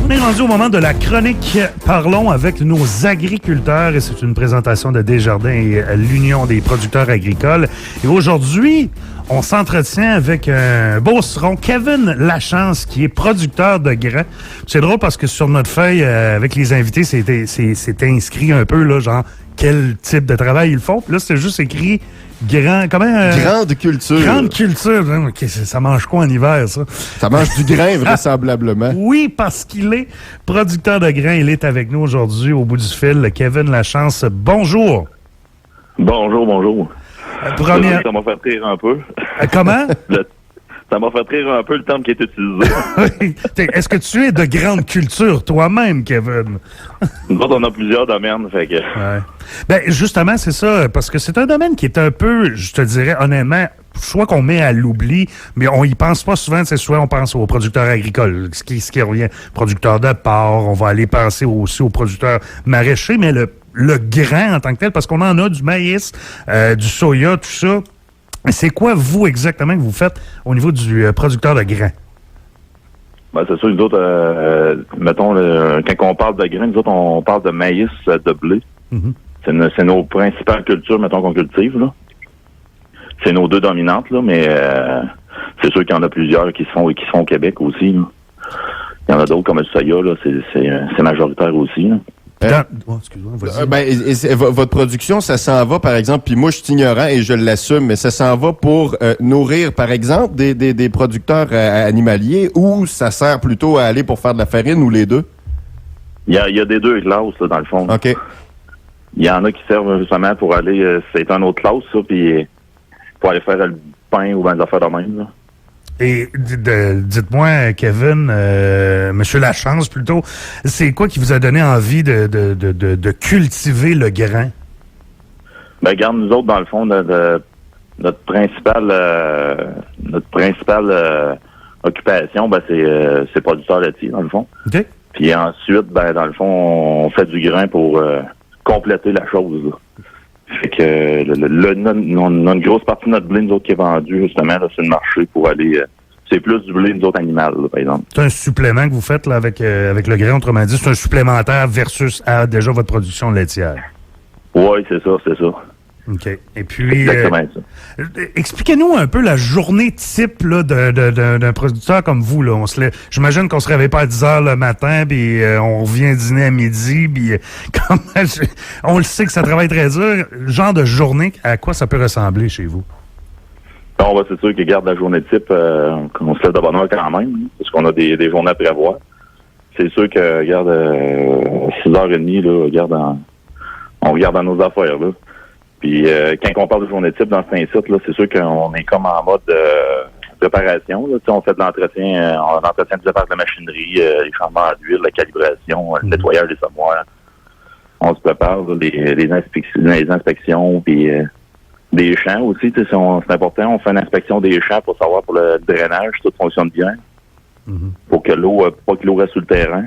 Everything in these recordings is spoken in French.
On est rendu au moment de la chronique Parlons avec nos agriculteurs et c'est une présentation de Desjardins et l'Union des producteurs agricoles. Et aujourd'hui, on s'entretient avec un beauceron, Kevin Lachance, qui est producteur de grains. C'est drôle parce que sur notre feuille, avec les invités, c'était inscrit un peu, là, genre, quel type de travail ils font. Puis là, c'est juste écrit grande culture. Grande culture. Okay, ça mange quoi en hiver, ça? Ça mange du grain, vraisemblablement. Oui, parce qu'il est producteur de grains. Il est avec nous aujourd'hui au bout du fil. Kevin Lachance, bonjour. Bonjour. Première... Ça m'a fait rire un peu. Comment? Ça m'a fait rire un peu le terme qui est utilisé. Est-ce que tu es de grande culture toi-même, Kevin? Nous autres, on a plusieurs domaines, fait que... Ouais. Ben, justement, c'est ça, parce que c'est un domaine qui est un peu, je te dirais honnêtement, soit qu'on met à l'oubli, mais on y pense pas souvent, c'est souvent on pense aux producteurs agricoles, ce qui revient, producteurs de porc, on va aller penser aussi aux producteurs maraîchers, mais le grain en tant que tel, parce qu'on en a du maïs, du soya, tout ça. C'est quoi, vous, exactement, que vous faites au niveau du producteur de grains? Ben, c'est sûr, nous autres, mettons, quand on parle de grains, nous autres, on parle de maïs, de blé. Mm-hmm. C'est nos principales cultures, mettons, qu'on cultive, là. C'est nos deux dominantes, là, mais c'est sûr qu'il y en a plusieurs qui se font au Québec aussi, là. Il y en a d'autres, comme le soya, là, c'est majoritaire aussi, là. Excuse-moi, vas-y. Votre production, ça s'en va, par exemple, puis moi, je suis ignorant et je l'assume, mais ça s'en va pour nourrir, par exemple, des producteurs animaliers ou ça sert plutôt à aller pour faire de la farine ou les deux? Il y a des deux classes, là, dans le fond. OK. Il y en a qui servent justement pour aller, c'est un autre classe, ça, puis pour aller faire le pain ou bien des affaires de même, là. Et dites-moi, Kevin, Monsieur Lachance plutôt, c'est quoi qui vous a donné envie de cultiver le grain? Ben, regarde, nous autres, dans le fond, notre principale occupation, ben, c'est producteur laitier, dans le fond. OK. Puis ensuite, ben, dans le fond, on fait du grain pour compléter la chose, là. Fait que une grosse partie de notre blé, nous autres, qui est vendu, justement, là, c'est le marché pour aller... c'est plus du blé, nous autres, animal, là, par exemple. C'est un supplément que vous faites là, avec le grain, autrement dit, c'est un supplémentaire versus déjà votre production laitière. Oui, c'est ça. OK. Et puis... Exactement ça. Expliquez-nous un peu la journée type là, d'un producteur comme vous. Là. J'imagine qu'on se réveille pas à 10 heures le matin, puis on revient dîner à midi, puis on le sait que ça travaille très dur. Genre de journée, à quoi ça peut ressembler chez vous? Bon, ben, c'est sûr que, garde la journée type, on se lève de bonne heure quand même, parce qu'on a des journées à prévoir. C'est sûr que, regarde, 6h30, là, on regarde dans nos affaires, là. Puis quand on parle de journée type dans ce site, là, c'est sûr qu'on est comme en mode préparation. Là. On fait de l'entretien, l'entretien du départ de la machinerie, les changements d'huile, la calibration, le nettoyage des sommoirs. On se prépare là, les inspections, puis des champs aussi. C'est important. On fait une inspection des champs pour savoir pour le drainage, tout fonctionne bien. Mm-hmm. Pour que pas que l'eau reste sur le terrain.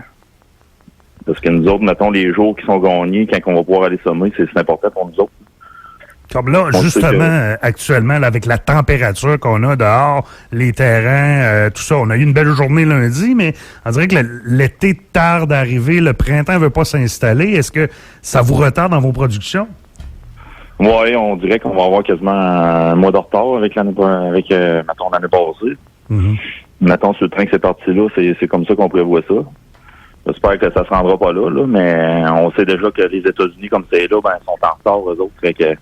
Parce que nous autres, mettons, les jours qui sont gagnés, quand on va pouvoir aller sommer, c'est important pour nous autres. Comme là, justement, actuellement, là, avec la température qu'on a dehors, les terrains, tout ça, on a eu une belle journée lundi, mais on dirait que l'été tarde à arriver, le printemps ne veut pas s'installer. Est-ce que ça vous retarde dans vos productions? Oui, on dirait qu'on va avoir quasiment un mois de retard avec mettons, l'année passée. Mm-hmm. Mettons, sur le train que c'est parti là, c'est comme ça qu'on prévoit ça. J'espère que ça se rendra pas là, mais on sait déjà que les États-Unis, comme c'est là, ben, sont en retard, eux autres. Fait que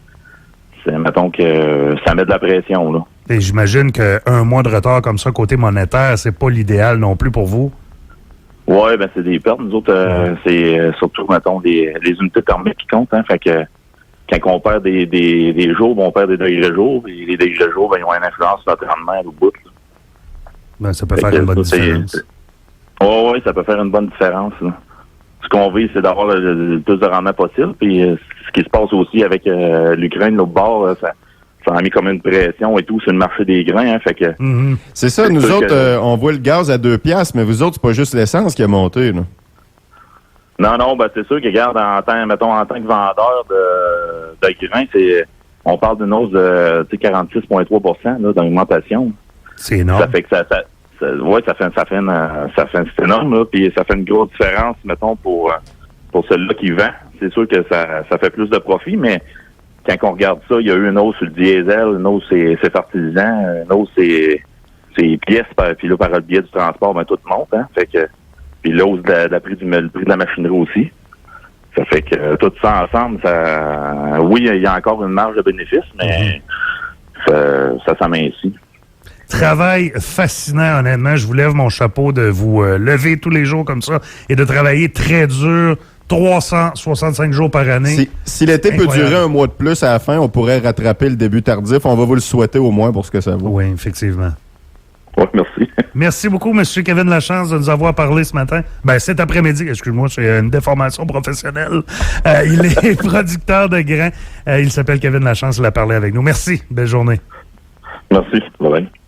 mettons que ça met de la pression, là. Et j'imagine qu'un mois de retard comme ça, côté monétaire, c'est pas l'idéal non plus pour vous? Oui, ben c'est des pertes. Nous autres, c'est surtout, mettons, les unités thermiques qui comptent, hein. Fait que quand on perd des jours, on perd des degrés jours. Et les degrés jours, ben, ils ont une influence sur notre rendement au bout, là. Ben, ça peut faire une bonne différence. Oui, ça peut faire une bonne différence, là. Ce qu'on veut, c'est d'avoir le plus de rendement possible. Puis ce qui se passe aussi avec l'Ukraine, l'autre bord, ça a mis comme une pression et tout sur le marché des grains. Hein, fait que c'est ça, nous autres, on voit le gaz à 2 piastres, mais vous autres, c'est pas juste l'essence qui a monté, là. Non, ben c'est sûr que, regarde, en tant que vendeur de grains, on parle d'une hausse de 46,3 % d'augmentation. C'est énorme. Ça fait que c'est énorme, là, puis ça fait une grosse différence, mettons, pour celui-là qui vend. C'est sûr que ça fait plus de profit, mais quand on regarde ça, il y a eu une hausse sur le diesel, une hausse c'est artisan, une hausse c'est pièces, puis là, par le biais du transport, ben tout monte, hein. Fait que, puis l'hausse le prix de la machinerie aussi. Ça fait que tout ça ensemble, oui, il y a encore une marge de bénéfice, mais ça s'amincit. Travail fascinant, honnêtement. Je vous lève mon chapeau de vous lever tous les jours comme ça et de travailler très dur, 365 jours par année. Si l'été peut durer un mois de plus à la fin, on pourrait rattraper le début tardif. On va vous le souhaiter au moins pour ce que ça vaut. Oui, effectivement. Oui, merci. Merci beaucoup, M. Kevin Lachance, de nous avoir parlé ce matin. Cet après-midi, excuse-moi, c'est une déformation professionnelle. Il est producteur de grains. Il s'appelle Kevin Lachance, il a parlé avec nous. Merci. Belle journée. Merci. Bye-bye.